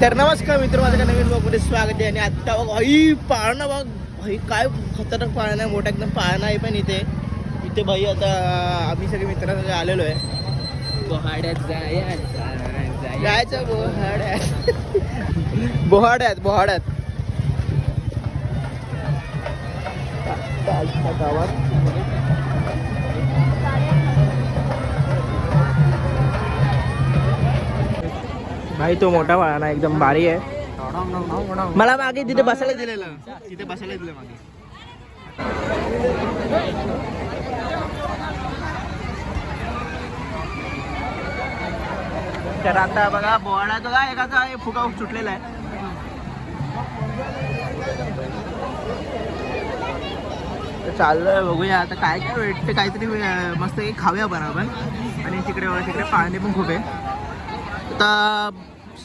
तर नमस्कार मित्र, माझ्या नवीन ब्लॉगमध्ये स्वागत आहे. आणि आत्ता बघ भाई पाळणा बघ भाई, काय खतरनाक पाळणा आहे, मोठा एकदम पाळणा आहे. पण इथे भाई आता आम्ही सगळे मित्रांसगळे आलेलो आहे. बोहाड्यात जायचं बोहाड्यात गावात भाई. तो मोठा पाळणा एकदम भारी आहे. मला मागे तिथे बसायला दिलेलं, मागे. तर आता बघा बोहाडा तो काय एकाचा फुगा सुटलेला आहे. तर चाललोय, बघूया आता काय काय भेटते. काहीतरी मस्त खाऊया पण आपण. आणि तिकडे पाणी पण खूप आहे. आता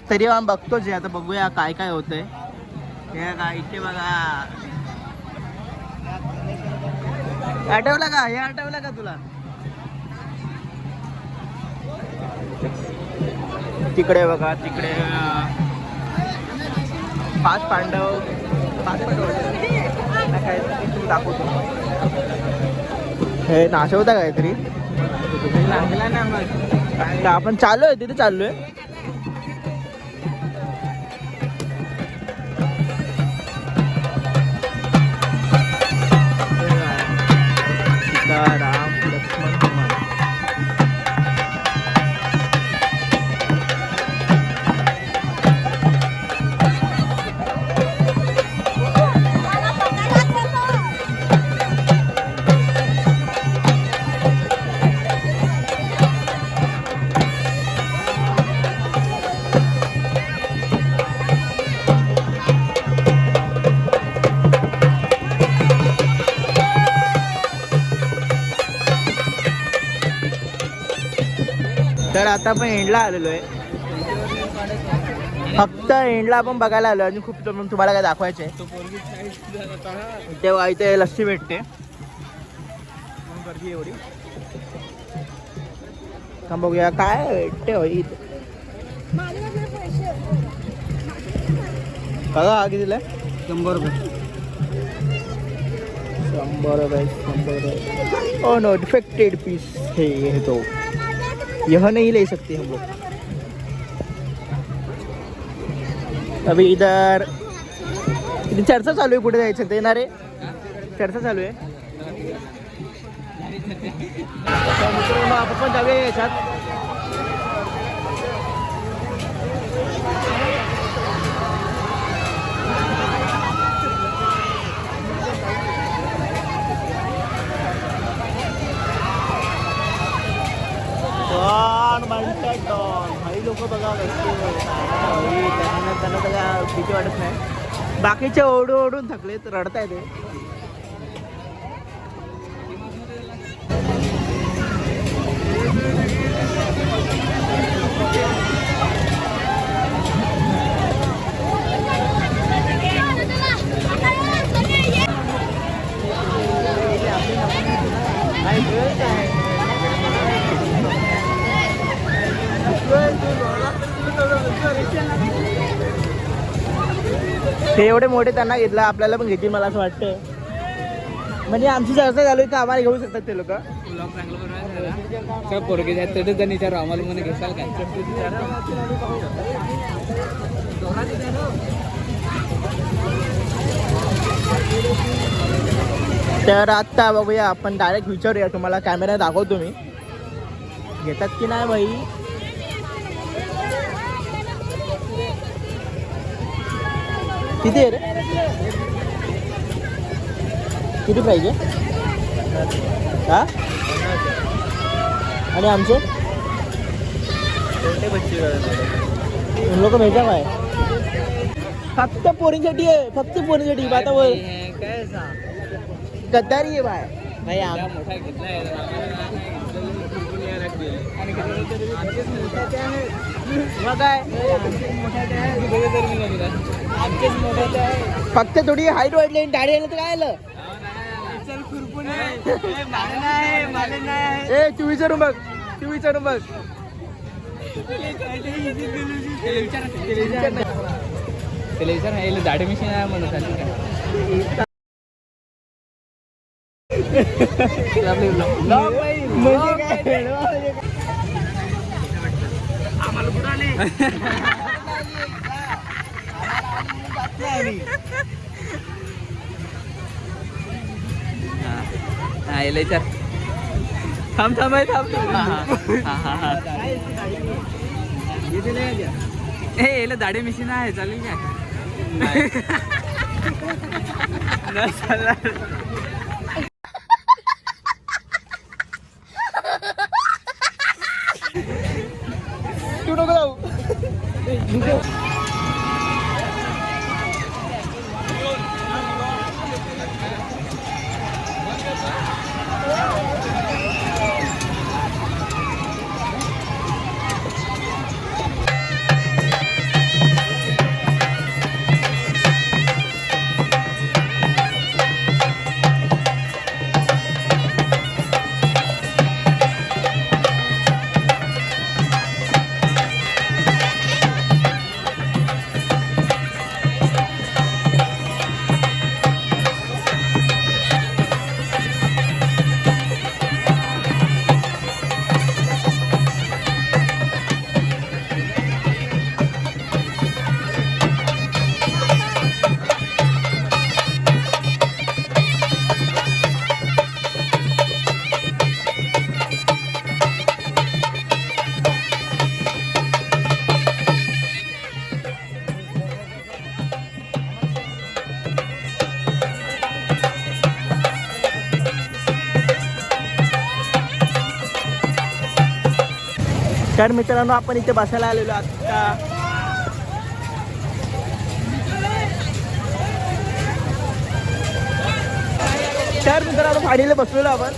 तरी आम्ही बघतोच आहे. आता बघूया काय काय होतंय. हे काय इथे बघा, आठवलं का तुला? तिकडे बघा, पाच पांडव काय दाखवतो. हे नाशवता काहीतरी. आपण चाललोय, तिथे चाललोय. राम लक्ष्मण हनुमान. तर आता आपण एंडला आलेलो आहे. फक्त एंडला आपण बघायला आलो. आणि खूप तुम्हाला काय दाखवायचे तेव्हा इथे लस्सी भेटते. गर्दी एवढी. का बघूया काय भेटते होई इथे. बघा हा कितीला आहे? 100 रुपये. 100 रुपये. ओ नो, डिफेक्टेड पीस है तो, यह नहीं ले सकते हम लोग. अभी इधर चर्चा चालू आहे, कुठे जायचं ते ना रे. चर्चा चालू आहे. मित्रांनो, आपण पण जाऊया याच्यात. काही लोक बघा त्यांना त्याला भीती वाटत नाही. बाकीचे ओढून थकले तर रडताय ते. ते एवढे मोठे त्यांना घेतलं, आपल्याला पण घेतील मला असं वाटतं. म्हणजे आमची चर्चा चालू आहे का आम्हाला घेऊ शकतात ते लोक. पोरगे विचारू आम्हाला म्हणे घेसाल काय. तर आत्ता बघूया, आपण डायरेक्ट विचारूया. तुम्हाला कॅमेरा दाखवतो मी, घेतात की नाही बाई. किती आहे रे? किती पाहिजे? हा, आणि आमचे लोक भेटा काय? फक्त पोरींसाठी आहे, फक्त पोरींसाठी. बातावर गद्दारी आहे बाय. मोठा घेतलाय फक्त थोडी हाईट वाढली, दाढी आलं तर काय आलं. तू विचारून बघ. टेलिव्हिजन आहे दाढी मिशीन आहे म्हणून चालली काय आम्हाला कुठं आले हा याला चार थांब थांब आहे थांब हे याला दाढी मिशीन आहे चालेल काय नाही चालणार तू नको जाऊ तर मित्रांनो आपण इथे बसायला आलेलो आता तर मित्रांनो फाडीला बसलेलो आपण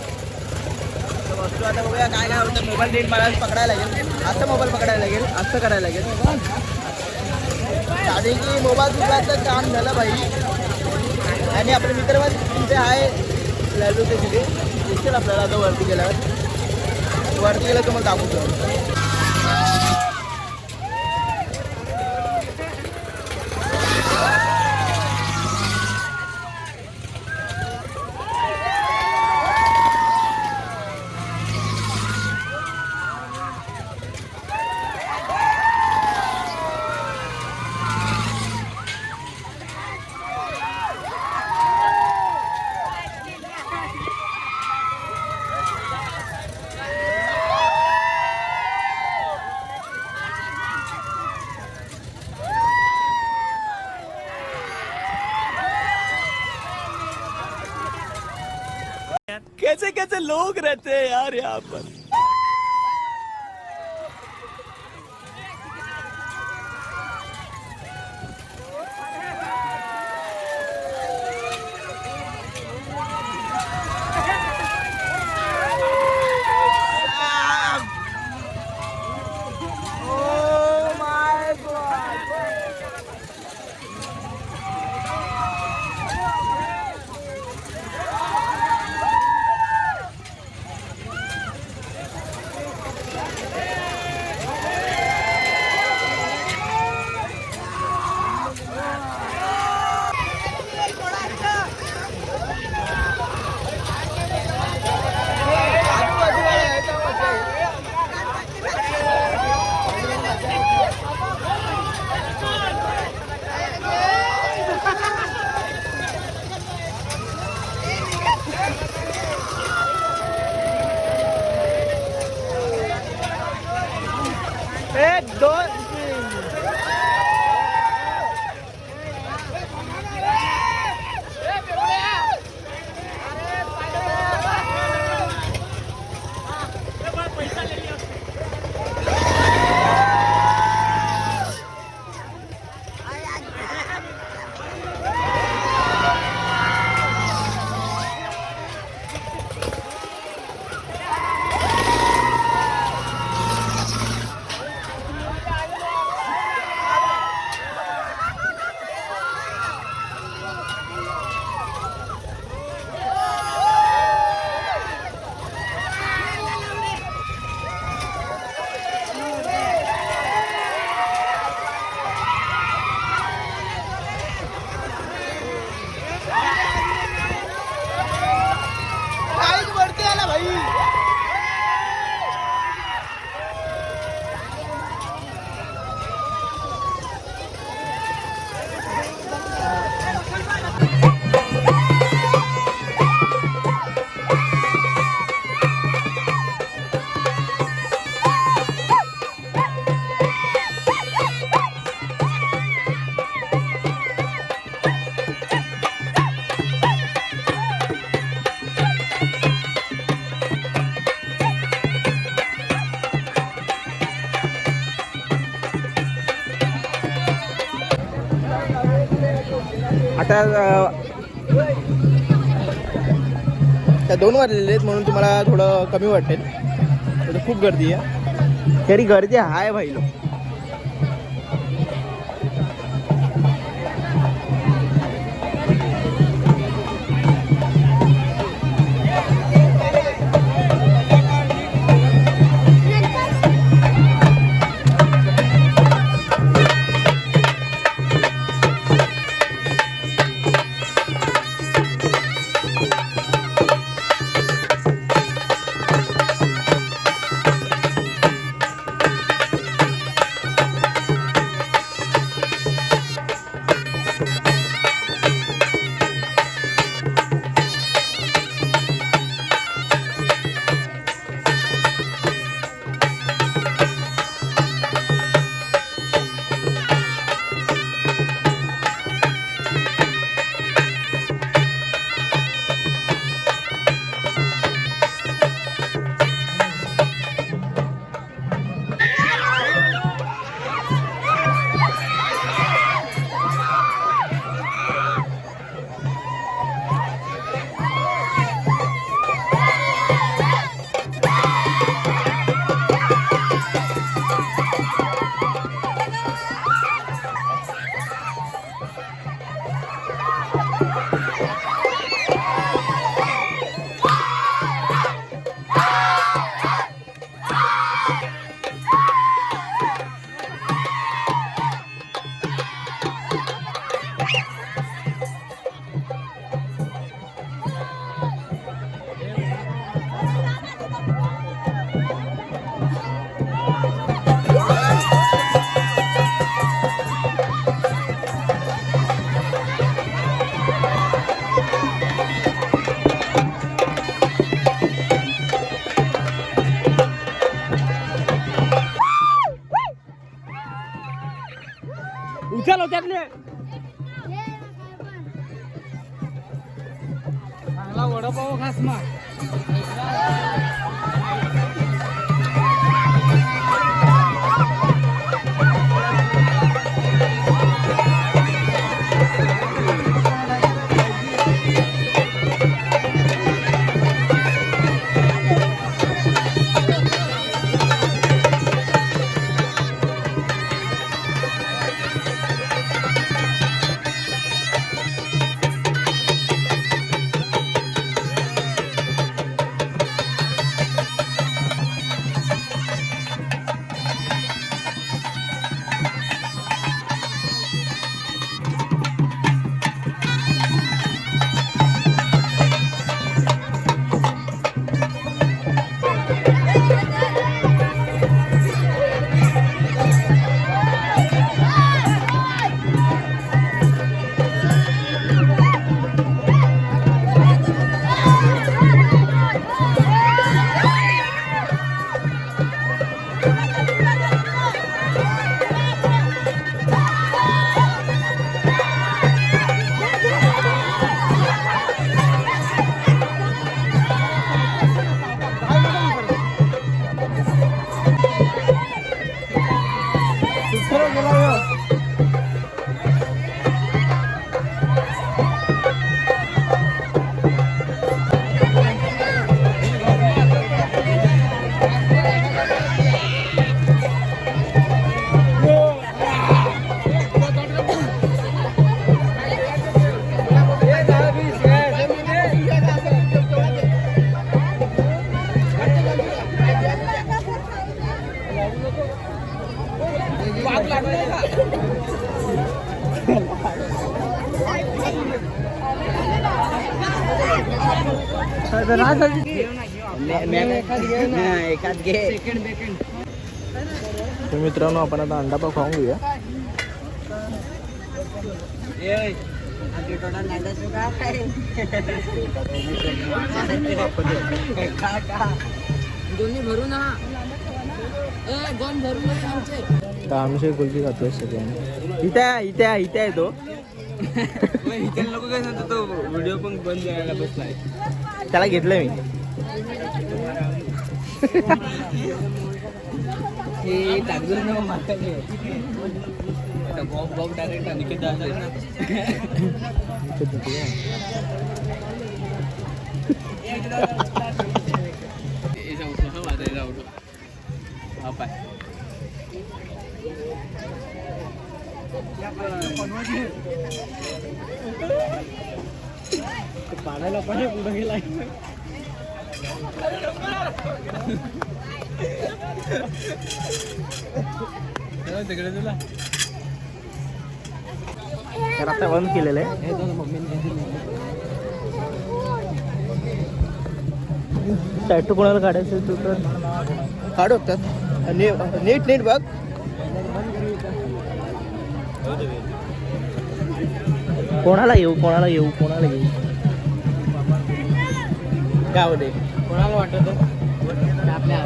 बसलो आता बघूया काय काय होतं मोबाईल नीट मला पकडायला लागेल असं मोबाईल पकडायला लागेल असं करायला लागेल आधी की मोबाईल तुझं काम झालं पाहिजे आणि आपले मित्र तिथे आहे लालू ते तिथे दिसतील आपल्याला आता वरती गेल्यावर तुम्हाला दाखवतो कैसे कैसे लोग रहते हैं यार यहाँ पर एक दोन आता 2 वाजलेले आहेत म्हणून तुम्हाला थोडं कमी वाटेल. तर खूप गर्दी आहे, तरी गर्दी आहे भाई लोक. उचल त्यातले चांगला वडापाव खास मग. तर मित्रांनो आपण आता अंडापाव खाऊन घेऊया. तर आमच्या कुल्फी खातोय सगळ्यांनी. इथे आहे तो. लोक काय सांगतो तो व्हिडिओ पण बंद करायला बसलाय. त्याला घेतलं मी. हे टाकलं ना मागच्या बॉब डायरेक्ट निकेत पाण्याला पण पुढे गेला तिकडे तुला तर आता बंद केलेलं आहे. टॅटू कोणाला काढायचं तू तर काढू शकतात. नीट नीट बघ. कोणाला येऊ कोणाला येऊ कोणाला येऊ काय होते कोणाला वाटत आपल्या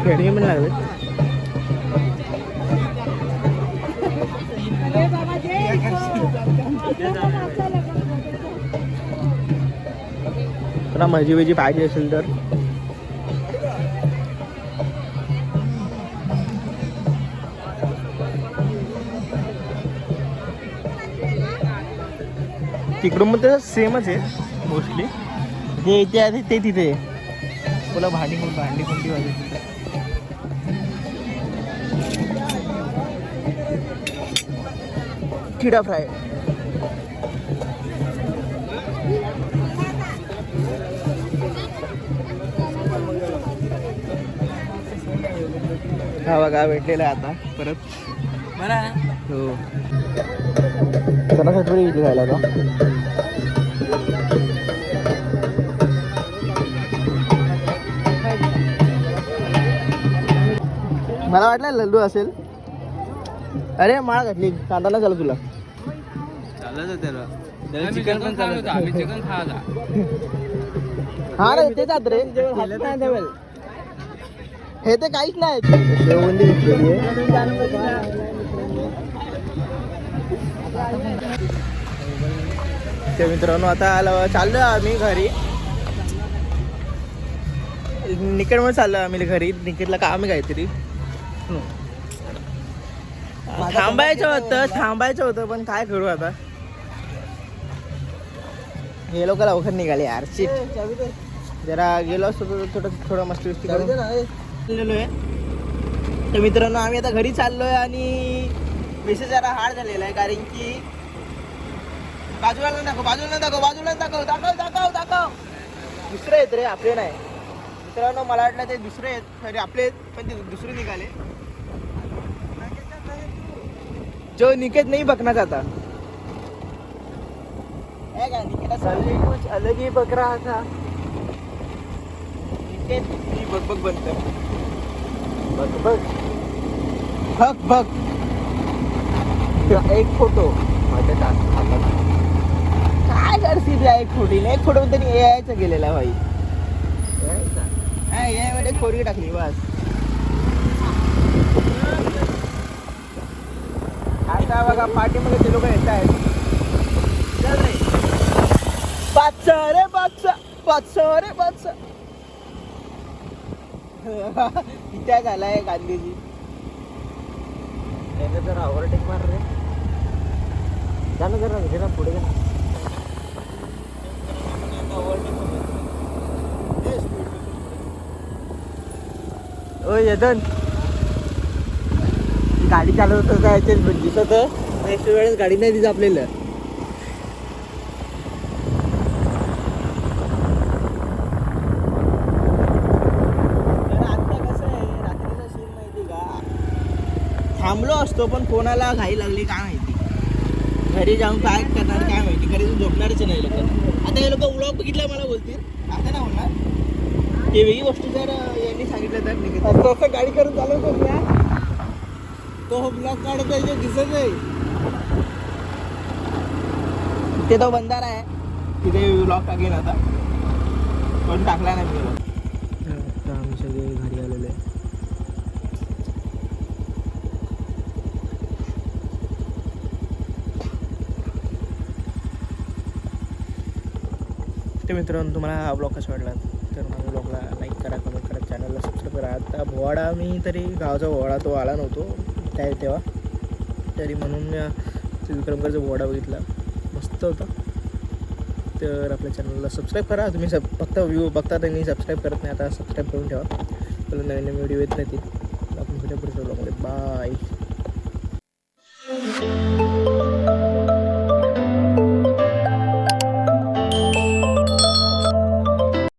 खेळणी पण लागले. तुला मजी वेजी पाहिजे असेल तर तिकडून पण त्याचं सेमच आहे मोस्टली. जे इथे आहे ते तिथे तुला भांडी कोणती वाजत खिडा फ्राय. हा बघा भेटलेला आहे आता परत बरं हो. त्याला थोडी इथे खायला का मला वाटलं लड्डू असेल. अरे माळ घातली कांदा ना झाला तुला चालत त्याला चिकन पण चालत आम्ही चिकन खायला हा रे ते जात रे हे ते काहीच नाही. शेवबंदी घेतलेली आहे. ते मित्रांनो आता चाललो आम्ही घरी. निकेटमध्ये चाललो आम्ही घरी. निकेटला काम आहे काहीतरी. थांबायचं होतं पण काय करू आता. हे लोक लवकर निघाले यार. जरा गेलो असतो थोडं मस्ती करून आहे. तर मित्रांनो आम्ही आता घरी चाललोय आणि विषय जरा हार्ड झालेला आहे कारण की बाजूला दाखव दुसरे आहेत रे आपले नाही. मित्रांनो मला वाटलं ते दुसरे आहेत तरी आपले आहेत पण ते दुसरे निघाले. जो निकेत नाही बकना चाहता कुछ अलग ही बक रहा था. निकेत ही बक बनत बघ एक फोटो काय करशील एक फोटो तरी यायचं गेलेला भाई. ए मध्ये खोरी टाकली बस. आता बघा पाठीमध्ये ते लोक येत आहेत. बादशाह इथे झालाय गांधीजी. जरा ओव्हरटेक मार रे. जाणं जरा पुढे जा. ओ यदन गाडी चालवत जायचं दिसत नेक्स्ट वेळेस गाडी नाही दिसत आपल्याला. थांबलो असतो पण कोणाला घाई लागली काय माहिती. घरी जाऊन काय करणार काय माहिती. घरी जाऊन झोपणारच नाही लोक. आता हे लोक व्लॉग बघितलं मला बोलतील आता नाही होणार. ते वेगळी गोष्ट जर यांनी सांगितलं तर निघत असं गाडी करून चालवतो मी. तो ब्लॉग काढत आहे दिसत आहे तिथे तो बंदारा आहे. तिथे ब्लॉग टाकेन आता पण टाकला नाही मी. आता आम्ही सगळे घरी आलेले आहे. मित्रांनो तुम्हाला हा ब्लॉग कसा वाटला तर माझ्या ब्लॉगला लाईक करा, कमेंट करा, चॅनलला सबस्क्राईब करा. आता भोवाडा मी तरी गावचा भोवाडा तो आला नव्हतो काय तेव्हा, तरी म्हणून मी विक्रमगडचा भोवाडा बघितला, मस्त होता. तर आपल्या चॅनलला सबस्क्राईब करा तुम्ही. फक्त व्ह्यू बघता त्यांनी सबस्क्राईब करत नाही, आता सबस्क्राईब करून ठेवा. नवीन नवीन व्हिडिओ येत नाही. आपण पुढच्या व्हिडिओमध्ये बाय.